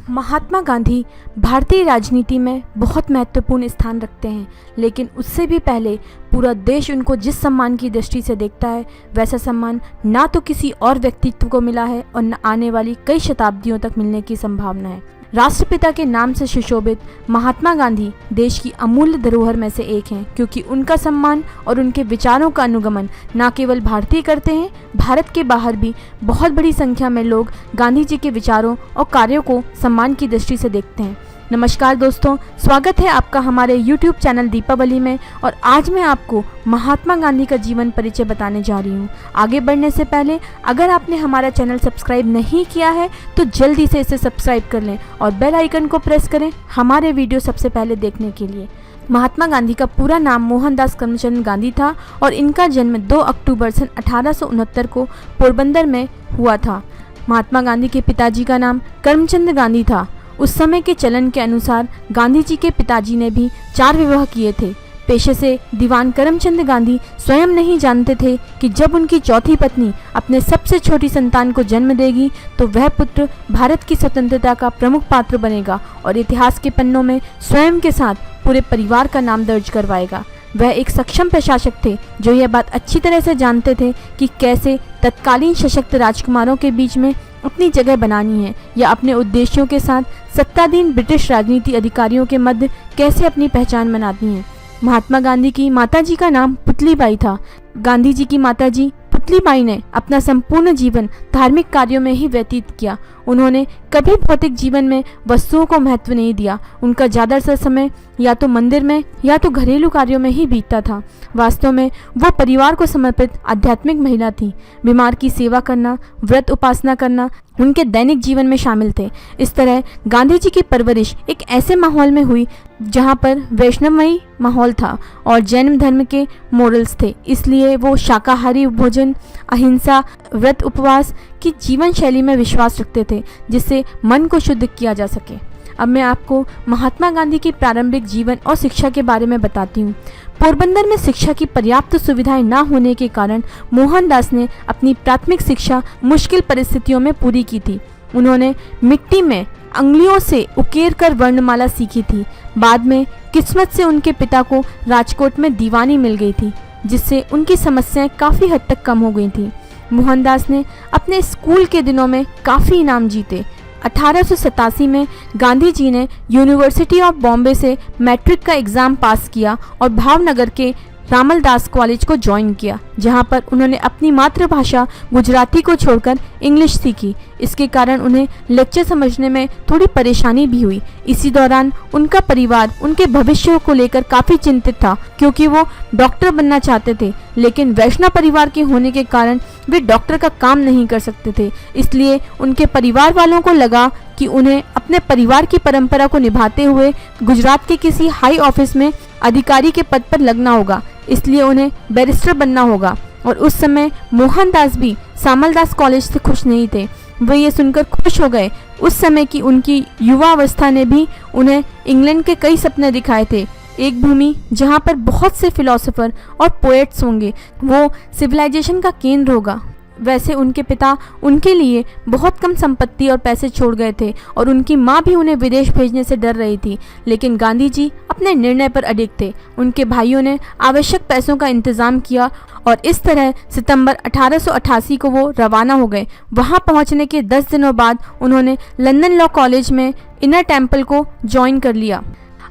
महात्मा गांधी भारतीय राजनीति में बहुत महत्वपूर्ण स्थान रखते हैं, लेकिन उससे भी पहले पूरा देश उनको जिस सम्मान की दृष्टि से देखता है वैसा सम्मान ना तो किसी और व्यक्तित्व को मिला है और न आने वाली कई शताब्दियों तक मिलने की संभावना है। राष्ट्रपिता के नाम से सुशोभित महात्मा गांधी देश की अमूल्य धरोहर में से एक हैं, क्योंकि उनका सम्मान और उनके विचारों का अनुगमन न केवल भारतीय करते हैं, भारत के बाहर भी बहुत बड़ी संख्या में लोग गांधी जी के विचारों और कार्यों को सम्मान की दृष्टि से देखते हैं। नमस्कार दोस्तों, स्वागत है आपका हमारे YouTube चैनल दीपावली में। और आज मैं आपको महात्मा गांधी का जीवन परिचय बताने जा रही हूँ। आगे बढ़ने से पहले अगर आपने हमारा चैनल सब्सक्राइब नहीं किया है तो जल्दी से इसे सब्सक्राइब कर लें और बेल आइकन को प्रेस करें हमारे वीडियो सबसे पहले देखने के लिए। महात्मा गांधी का पूरा नाम मोहनदास करमचंद गांधी था और इनका जन्म 2 अक्टूबर सन 1869 को पोरबंदर में हुआ था। महात्मा गांधी के पिताजी का नाम करमचंद गांधी था। उस समय के चलन के अनुसार गांधी जी के पिताजी ने भी 4 विवाह किए थे। पेशे से दीवान करमचंद गांधी स्वयं नहीं जानते थे कि जब उनकी चौथी पत्नी अपने सबसे छोटी संतान को जन्म देगी तो वह पुत्र भारत की स्वतंत्रता का प्रमुख पात्र बनेगा और इतिहास के पन्नों में स्वयं के साथ पूरे परिवार का नाम दर्ज करवाएगा। वह एक सक्षम प्रशासक थे जो यह बात अच्छी तरह से जानते थे कि कैसे तत्कालीन सशक्त राजकुमारों के बीच में अपनी जगह बनानी है या अपने उद्देश्यों के साथ सत्ताधीन ब्रिटिश राजनीति अधिकारियों के मध्य कैसे अपनी पहचान बनानी है। महात्मा गांधी की माताजी का नाम पुतलीबाई था। गांधी जी की माताजी पुतलीबाई ने अपना संपूर्ण जीवन धार्मिक कार्यों में ही व्यतीत किया। उन्होंने कभी भौतिक जीवन में वस्तुओं को महत्व नहीं दिया। उनका ज़्यादातर समय या तो मंदिर में या तो घरेलू कार्यों में ही बीतता था। वास्तव में वो परिवार को समर्पित आध्यात्मिक महिला थी। बीमार की सेवा करना, व्रत उपासना करना उनके दैनिक जीवन में शामिल थे। इस तरह गांधी जी की परवरिश एक ऐसे माहौल में हुई जहाँ पर वैष्णवमयी माहौल था और जैन धर्म के मोरल्स थे। इसलिए वो शाकाहारी भोजन, अहिंसा, व्रत उपवास की जीवन शैली में विश्वास रखते थे जिससे मन को शुद्ध किया जा सके। अब मैं आपको महात्मा गांधी की प्रारंभिक जीवन और शिक्षा के बारे में बताती हूँ। पोरबंदर में शिक्षा की पर्याप्त सुविधाएं न होने के कारण मोहनदास ने अपनी प्राथमिक शिक्षा मुश्किल परिस्थितियों में पूरी की थी। उन्होंने मिट्टी में अंगुलियों से उकेर कर वर्णमाला सीखी थी। बाद में किस्मत से उनके पिता को राजकोट में दीवानी मिल गई थी, जिससे उनकी समस्याएं काफ़ी हद तक कम हो गई थी। मोहनदास ने अपने स्कूल के दिनों में काफ़ी इनाम जीते। 1887 में गांधी जी ने यूनिवर्सिटी ऑफ बॉम्बे से मैट्रिक का एग्ज़ाम पास किया और भावनगर के रामलदास कॉलेज को ज्वाइन किया, जहां पर उन्होंने अपनी मातृभाषा गुजराती को छोड़कर इंग्लिश सीखी। इसके कारण उन्हें लेक्चर समझने में थोड़ी परेशानी भी हुई। इसी दौरान उनका परिवार उनके भविष्य को लेकर काफ़ी चिंतित था, क्योंकि वो डॉक्टर बनना चाहते थे, लेकिन वैष्णव परिवार के होने के कारण वे डॉक्टर का काम नहीं कर सकते थे। इसलिए उनके परिवार वालों को लगा कि उन्हें अपने परिवार की परंपरा को निभाते हुए गुजरात के किसी हाई ऑफिस में अधिकारी के पद पर लगना होगा, इसलिए उन्हें बैरिस्टर बनना होगा। और उस समय मोहनदास भी सामलदास कॉलेज से खुश नहीं थे। वे ये सुनकर खुश हो गए। उस समय की उनकी युवा अवस्था ने भी उन्हें इंग्लैंड के कई सपने दिखाए थे। एक भूमि जहाँ पर बहुत से फिलोसोफर और पोएट्स होंगे, वो सिविलाइजेशन का केंद्र होगा। वैसे उनके पिता उनके लिए बहुत कम संपत्ति और पैसे छोड़ गए थे और उनकी माँ भी उन्हें विदेश भेजने से डर रही थी, लेकिन गांधी जी अपने निर्णय पर अडिग थे। उनके भाइयों ने आवश्यक पैसों का इंतजाम किया और इस तरह सितंबर 1888 को वो रवाना हो गए। वहाँ पहुँचने के 10 दिनों बाद उन्होंने लंदन लॉ कॉलेज में इनर टेम्पल को ज्वाइन कर लिया।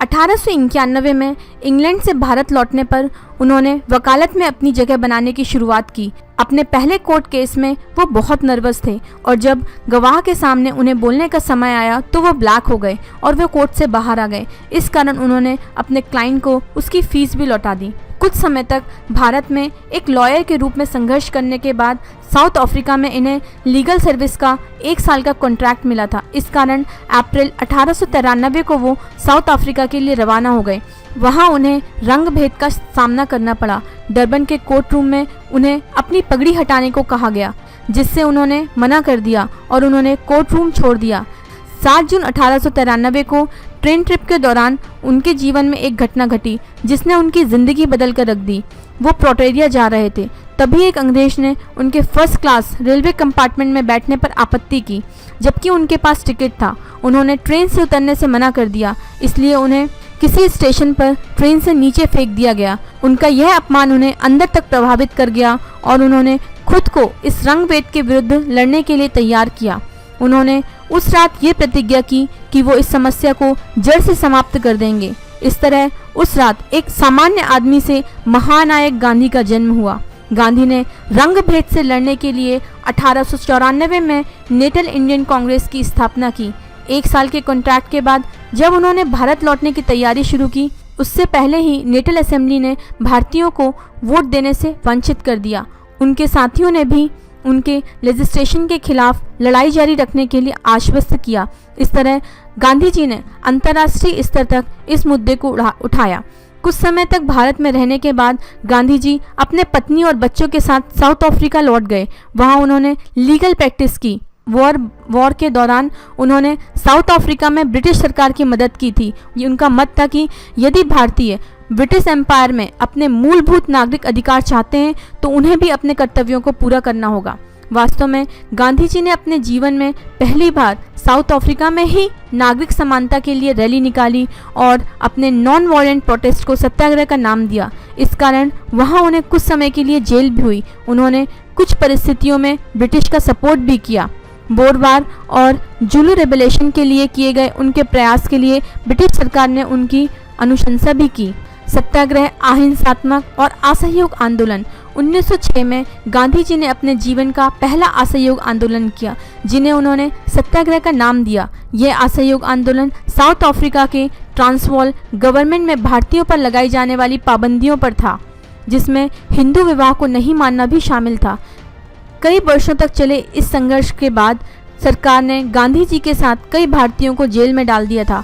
1891 में इंग्लैंड से भारत लौटने पर उन्होंने वकालत में अपनी जगह बनाने की शुरुआत की। अपने पहले कोर्ट केस में वो बहुत नर्वस थे और जब गवाह के सामने उन्हें बोलने का समय आया तो वो ब्लैक हो गए और वो कोर्ट से बाहर आ गए। इस कारण उन्होंने अपने क्लाइंट को उसकी फीस भी लौटा दी। कुछ समय तक भारत में एक लॉयर के रूप में संघर्ष करने के बाद साउथ अफ्रीका में इन्हें लीगल सर्विस का 1 साल का कॉन्ट्रैक्ट मिला था। इस कारण अप्रैल 1893 को वो साउथ अफ्रीका के लिए रवाना हो गए। वहाँ उन्हें रंग भेद का सामना करना पड़ा। डरबन के कोर्ट रूम में उन्हें अपनी पगड़ी हटाने को कहा गया, जिससे उन्होंने मना कर दिया और उन्होंने कोर्ट रूम छोड़ दिया। 7 जून 1893 को ट्रेन ट्रिप के दौरान उनके जीवन में एक घटना घटी जिसने उनकी ज़िंदगी बदल कर रख दी। वो प्रोटेरिया जा रहे थे, तभी एक अंग्रेज ने उनके फर्स्ट क्लास रेलवे कंपार्टमेंट में बैठने पर आपत्ति की, जबकि उनके पास टिकट था। उन्होंने ट्रेन से उतरने से मना कर दिया, इसलिए उन्हें किसी स्टेशन पर ट्रेन से नीचे फेंक दिया गया। उनका यह अपमान उन्हें अंदर तक प्रभावित कर गया और उन्होंने खुद को इस रंगभेद के विरुद्ध लड़ने के लिए तैयार किया। उन्होंने उस रात ये प्रतिज्ञा की कि वो इस समस्या को जड़ से समाप्त कर देंगे। इस तरह उस रात एक सामान्य आदमी से महानायक गांधी का जन्म हुआ। गांधी ने रंग भेद से लड़ने के लिए 1894 में नेशनल इंडियन कांग्रेस की स्थापना की। 1 साल के कॉन्ट्रैक्ट के बाद जब उन्होंने भारत लौटने की तैयारी शुरू की, उससे पहले ही नेशनल असेंबली ने भारतीयों को वोट देने से वंचित कर दिया। उनके साथियों ने भी उनके लेजिस्लेशन के खिलाफ लड़ाई जारी रखने के लिए आश्वस्त किया। इस तरह गांधी जी ने अंतर्राष्ट्रीय स्तर तक इस मुद्दे को उठाया। कुछ समय तक भारत में रहने के बाद गांधी जी अपने पत्नी और बच्चों के साथ साउथ अफ्रीका लौट गए। वहां उन्होंने लीगल प्रैक्टिस की। वॉर के दौरान उन्होंने साउथ अफ्रीका में ब्रिटिश सरकार की मदद की थी। उनका मत था कि यदि भारतीय ब्रिटिश एम्पायर में अपने मूलभूत नागरिक अधिकार चाहते हैं तो उन्हें भी अपने कर्तव्यों को पूरा करना होगा। वास्तव में गांधी जी ने अपने जीवन में पहली बार साउथ अफ्रीका में ही नागरिक समानता के लिए रैली निकाली और अपने नॉन वायलेंट प्रोटेस्ट को सत्याग्रह का नाम दिया। इस कारण वहां उन्हें कुछ समय के लिए जेल भी हुई। उन्होंने कुछ परिस्थितियों में ब्रिटिश का सपोर्ट भी किया। बोर वार और जुलू रेबेलेशन के लिए किए गए उनके प्रयास के लिए ब्रिटिश सरकार ने उनकी अनुशंसा भी की। सत्याग्रह, अहिंसात्मक और असहयोग आंदोलन। 1906 में गांधी जी ने अपने जीवन का पहला असहयोग आंदोलन किया, जिन्हें उन्होंने सत्याग्रह का नाम दिया। यह असहयोग आंदोलन साउथ अफ्रीका के ट्रांसवाल गवर्नमेंट में भारतीयों पर लगाई जाने वाली पाबंदियों पर था, जिसमें हिंदू विवाह को नहीं मानना भी शामिल था। कई वर्षों तक चले इस संघर्ष के बाद सरकार ने गांधी जी के साथ कई भारतीयों को जेल में डाल दिया था।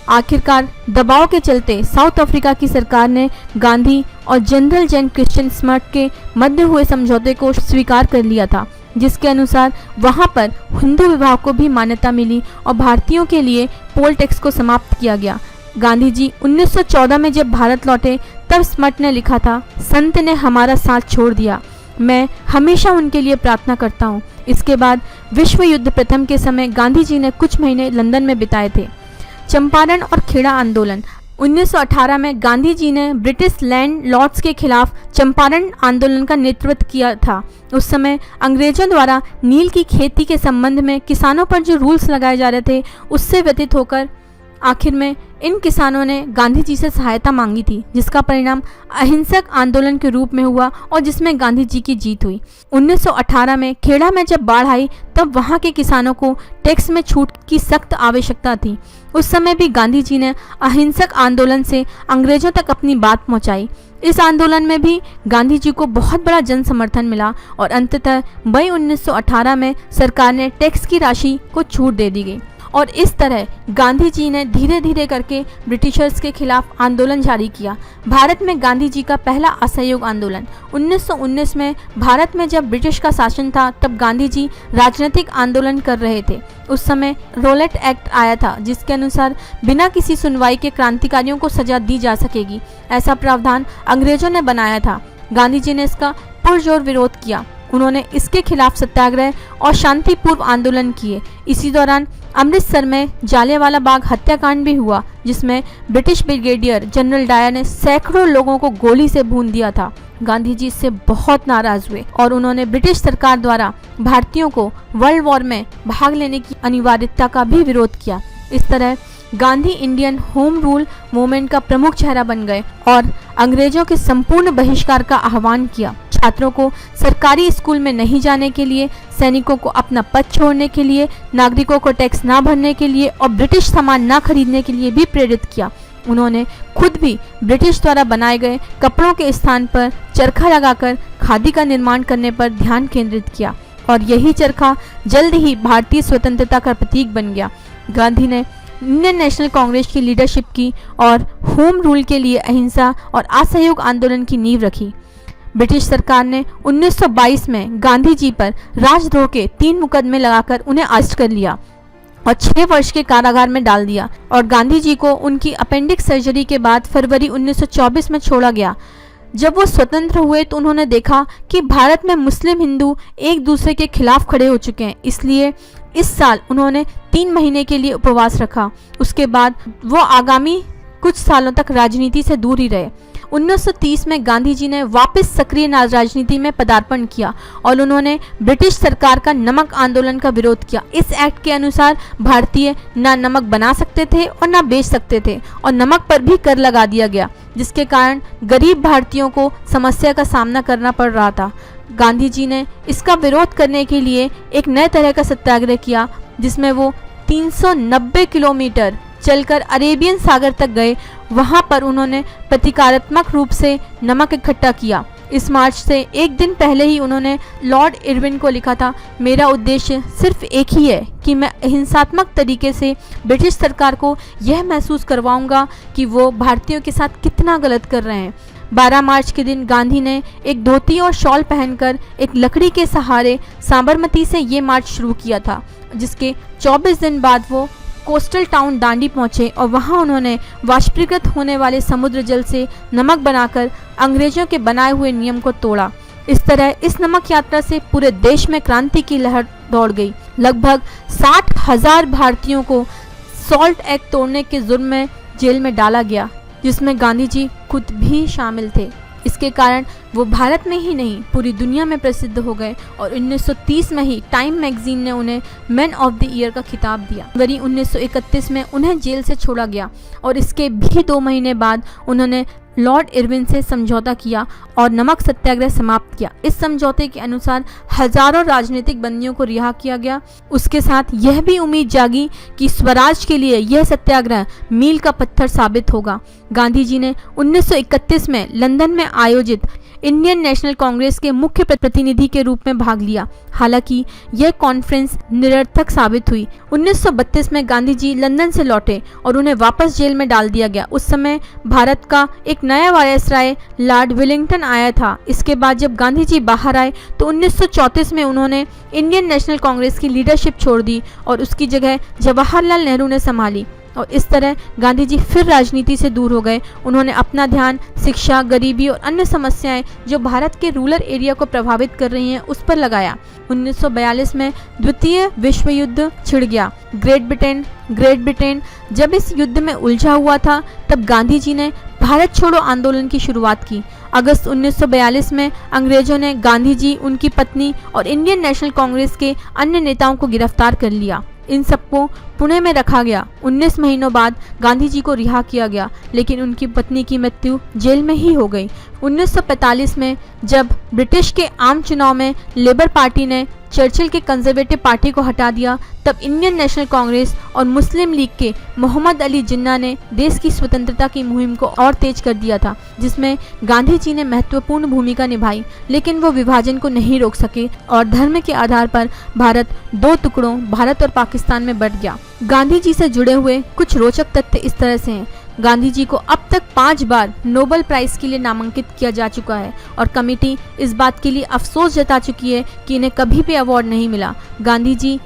आखिरकार दबाव के चलते साउथ अफ्रीका की सरकार ने गांधी और जनरल जैन क्रिश्चियन स्मिथ के मध्य हुए समझौते को स्वीकार कर लिया था, जिसके अनुसार वहां पर हिंदू विवाह को भी मान्यता मिली और भारतीयों के लिए पोल टैक्स को समाप्त किया गया। गांधी जी 1914 में जब भारत लौटे तब स्मिथ ने लिखा था, संत ने हमारा साथ छोड़ दिया, मैं हमेशा उनके लिए प्रार्थना करता हूँ। इसके बाद विश्व युद्ध प्रथम के समय गांधी जी ने कुछ महीने लंदन में बिताए थे। चंपारण और खेड़ा आंदोलन। 1918 में गांधी जी ने ब्रिटिश लैंड लॉर्ड्स के खिलाफ चंपारण आंदोलन का नेतृत्व किया था। उस समय अंग्रेजों द्वारा नील की खेती के संबंध में किसानों पर जो रूल्स लगाए जा रहे थे, उससे व्यतीत होकर आखिर में इन किसानों ने गांधी जी से सहायता मांगी थी, जिसका परिणाम अहिंसक आंदोलन के रूप में हुआ और जिसमें गांधी जी की जीत हुई। 1918 में खेड़ा में जब बाढ़ आई तब वहां के किसानों को टैक्स में छूट की सख्त आवश्यकता थी। उस समय भी गांधी जी ने अहिंसक आंदोलन से अंग्रेजों तक अपनी बात पहुंचाई। इस आंदोलन में भी गांधी जी को बहुत बड़ा जन समर्थन मिला और अंततः मई 1918 में सरकार ने टैक्स की राशि को छूट दे दी गई और इस तरह गांधी जी ने धीरे धीरे करके ब्रिटिशर्स के खिलाफ आंदोलन जारी किया। भारत में गांधी जी का पहला असहयोग आंदोलन। 1919 में भारत में जब ब्रिटिश का शासन था तब गांधी जी राजनीतिक आंदोलन कर रहे थे। उस समय रोलेट एक्ट आया था, जिसके अनुसार बिना किसी सुनवाई के क्रांतिकारियों को सजा दी जा सकेगी। ऐसा प्रावधान अंग्रेजों ने बनाया था। गांधी जी ने इसका पुरजोर विरोध किया। उन्होंने इसके खिलाफ सत्याग्रह और शांतिपूर्व आंदोलन किए। इसी दौरान अमृतसर में जालियांवाला बाग हत्याकांड भी हुआ, जिसमें ब्रिटिश ब्रिगेडियर जनरल डायर ने सैकड़ों लोगों को गोली से भून दिया था। गांधी जी इससे बहुत नाराज हुए और उन्होंने ब्रिटिश सरकार द्वारा भारतीयों को वर्ल्ड वॉर में भाग लेने की अनिवार्यता का भी विरोध किया। इस तरह Gandhi Indian home rule movement का प्रमुख चेहरा बन गए और अंग्रेजों के संपूर्ण बहिष्कार का आह्वान किया। छात्रों को सरकारी स्कूल में नहीं जाने के लिए, सैनिकों को अपना पद छोड़ने के लिए, नागरिकों को टैक्स ना भरने के लिए और ब्रिटिश सामान ना खरीदने के लिए भी प्रेरित किया। उन्होंने खुद भी ब्रिटिश द्वारा बनाए गए कपड़ों के स्थान पर चरखा लगाकर खादी का निर्माण करने पर ध्यान केंद्रित किया और यही चरखा जल्द ही भारतीय स्वतंत्रता का प्रतीक बन गया। गांधी ने इंडियन नेशनल कांग्रेस की लीडरशिप की और होम रूल के लिए अहिंसा और असहयोग आंदोलन की नींव रखी। ब्रिटिश सरकार ने 1922 में गांधी जी पर राजद्रोह के 3 मुकदमे लगाकर उन्हें अरेस्ट कर लिया और 6 वर्ष के कारागार में डाल दिया और गांधी जी को उनकी अपेंडिक्स सर्जरी के बाद फरवरी 1924 में छोड़ा गया। जब वो स्वतंत्र हुए तो उन्होंने देखा कि भारत में मुस्लिम हिंदू एक दूसरे के खिलाफ खड़े हो चुके हैं, इसलिए इस साल उन्होंने 3 महीने के लिए उपवास रखा। उसके बाद वो आगामी कुछ सालों तक राजनीति से दूर ही रहे। 1930 में गांधी जी ने वापस सक्रिय राजनीति में पदार्पण किया और उन्होंने ब्रिटिश सरकार का नमक आंदोलन का विरोध किया। इस एक्ट के अनुसार भारतीय ना नमक बना सकते थे और ना बेच सकते थे और नमक पर भी कर लगा दिया गया, जिसके कारण गरीब भारतीयों को समस्या का सामना करना पड़ रहा था। गांधी जी ने इसका विरोध करने के लिए एक नए तरह का सत्याग्रह किया, जिसमें वो 390 किलोमीटर चलकर अरेबियन सागर तक गए। वहां पर उन्होंने प्रतीकात्मक रूप से नमक इकट्ठा किया। इस मार्च से एक दिन पहले ही उन्होंने लॉर्ड इरविन को लिखा था, मेरा उद्देश्य सिर्फ एक ही है कि मैं हिंसात्मक तरीके से ब्रिटिश सरकार को यह महसूस करवाऊंगा कि वो भारतीयों के साथ कितना गलत कर रहे हैं। 12 मार्च के दिन गांधी ने एक धोती और शॉल पहनकर एक लकड़ी के सहारे साबरमती से ये मार्च शुरू किया था, जिसके 24 दिन बाद वो कोस्टल टाउन दांडी पहुंचे और वहां उन्होंने वाष्पीकृत होने वाले समुद्र जल से नमक बनाकर अंग्रेजों के बनाए हुए नियम को तोड़ा। इस तरह इस नमक यात्रा से पूरे देश में क्रांति की लहर दौड़ गई। लगभग 60,000 भारतीयों को सॉल्ट एक्ट तोड़ने के जुर्म में जेल में डाला गया, जिसमें गांधी जी खुद भी शामिल थे। इसके कारण वो भारत में ही नहीं पूरी दुनिया में प्रसिद्ध हो गए और 1930 में ही टाइम मैगजीन ने उन्हें मैन ऑफ द ईयर का खिताब दिया। जनवरी 1931 में उन्हें जेल से छोड़ा गया और इसके भी 2 महीने बाद उन्होंने लॉर्ड इरविन से समझौता किया और नमक सत्याग्रह समाप्त किया। इस समझौते के अनुसार हजारों राजनीतिक बंदियों को रिहा किया गया। उसके साथ यह भी उम्मीद जागी कि स्वराज के लिए यह सत्याग्रह मील का पत्थर साबित होगा। गांधी जी ने 1931 में लंदन में आयोजित इंडियन नेशनल कांग्रेस के मुख्य प्रतिनिधि के रूप में भाग लिया। हालांकि यह कॉन्फ्रेंस निरर्थक साबित हुई। 1932 में गांधी जी लंदन से लौटे और उन्हें वापस जेल में डाल दिया गया। उस समय भारत का एक नया वायसराय लॉर्ड वेलिंगटन आया था। इसके बाद जब गांधी जी बाहर आए तो 1934 में उन्होंने इंडियन नेशनल कांग्रेस की लीडरशिप छोड़ दी और उसकी जगह जवाहरलाल नेहरू ने संभाली और इस तरह गांधी जी फिर राजनीति से दूर हो गए। उन्होंने अपना ध्यान शिक्षा, गरीबी और अन्य समस्याएं जो भारत के रूरल एरिया को प्रभावित कर रही हैं उस पर लगाया। 1942 में द्वितीय विश्व युद्ध छिड़ गया। ग्रेट ब्रिटेन जब इस युद्ध में उलझा हुआ था तब गांधी जी ने भारत छोड़ो आंदोलन की शुरुआत की। अगस्त 1942 में अंग्रेजों ने गांधी जी, उनकी पत्नी और इंडियन नेशनल कांग्रेस के अन्य नेताओं को गिरफ्तार कर लिया। इन सबको पुणे में रखा गया। 19 महीनों बाद गांधी जी को रिहा किया गया, लेकिन उनकी पत्नी की मृत्यु जेल में ही हो गई। 1945 में जब ब्रिटिश के आम चुनाव में लेबर पार्टी ने चर्चिल के कंजर्वेटिव पार्टी को हटा दिया, तब इंडियन नेशनल कांग्रेस और मुस्लिम लीग के मोहम्मद अली जिन्ना ने देश की स्वतंत्रता की मुहिम को और तेज कर दिया था, जिसमें गांधी जी ने महत्वपूर्ण भूमिका निभाई। लेकिन वो विभाजन को नहीं रोक सके और धर्म के आधार पर भारत 2 टुकड़ों, भारत और पाकिस्तान में बंट गया। गांधी जी से जुड़े हुए कुछ रोचक तथ्य इस तरह से हैं। गांधी जी को अब तक 5 बार नोबेल प्राइज के लिए नामांकित किया जा चुका है और कमेटी इस बात के लिए अफसोस जता चुकी है कि इन्हें कभी भी अवार्ड नहीं मिला। गांधी जी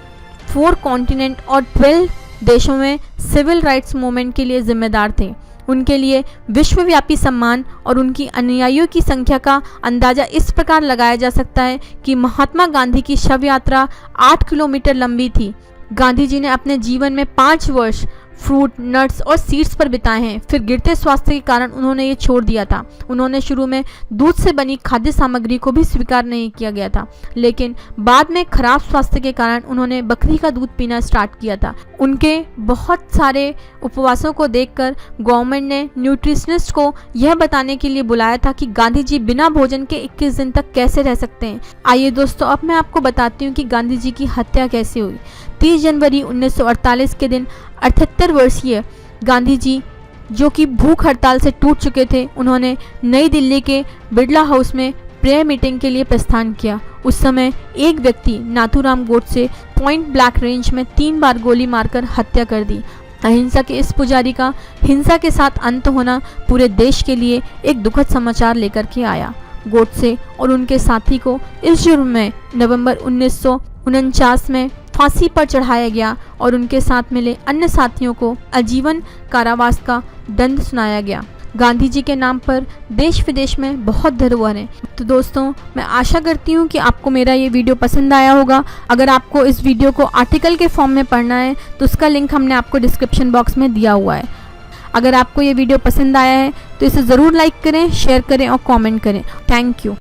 4 कॉन्टिनेंट और 12 देशों में सिविल राइट्स मूवमेंट के लिए जिम्मेदार थे। उनके लिए विश्वव्यापी सम्मान और उनकी अनुयायियों की संख्या का अंदाजा इस प्रकार लगाया जा सकता है कि महात्मा गांधी की शव यात्रा 8 किलोमीटर लंबी थी। गांधी जी ने अपने जीवन में 5 वर्ष फ्रूट, नट्स और सीड्स पर बिताए हैं। फिर गिरते स्वास्थ्य के कारण उन्होंने ये छोड़ दिया था। उन्होंने शुरू में दूध से बनी खाद्य सामग्री को भी स्वीकार नहीं किया गया था, लेकिन बाद में खराब स्वास्थ्य के कारण उन्होंने बकरी का दूध पीना स्टार्ट किया था। उनके बहुत सारे उपवासों को देखकर गवर्नमेंट ने न्यूट्रिशनिस्ट को यह बताने के लिए बुलाया था कि गांधी जी बिना भोजन के 21 दिन तक कैसे रह सकते हैं। आइए दोस्तों, अब मैं आपको बताती हूँ कि गांधी जी की हत्या कैसे हुई। 30 जनवरी 1948 के दिन 78 वर्षीय गांधी जी, जो कि भूख हड़ताल से टूट चुके थे, उन्होंने नई दिल्ली के बिड़ला हाउस में प्रेयर मीटिंग के लिए प्रस्थान किया। उस समय एक व्यक्ति Nathuram Godse point blank range में 3 बार गोली मारकर हत्या कर दी। अहिंसा के इस पुजारी का हिंसा के साथ अंत होना पूरे देश के लिए एक दुखद समाचार लेकर के आया। गोडसे और उनके साथी को इस जुर्म में नवंबर 1949 में फांसी पर चढ़ाया गया और उनके साथ मिले अन्य साथियों को आजीवन कारावास का दंड सुनाया गया। गांधी जी के नाम पर देश विदेश में बहुत धरोहर हैं। तो दोस्तों, मैं आशा करती हूँ कि आपको मेरा ये वीडियो पसंद आया होगा। अगर आपको इस वीडियो को आर्टिकल के फॉर्म में पढ़ना है तो उसका लिंक हमने आपको डिस्क्रिप्शन बॉक्स में दिया हुआ है। अगर आपको ये वीडियो पसंद आया है तो इसे ज़रूर लाइक करें, शेयर करें और कमेंट करें। Thank you.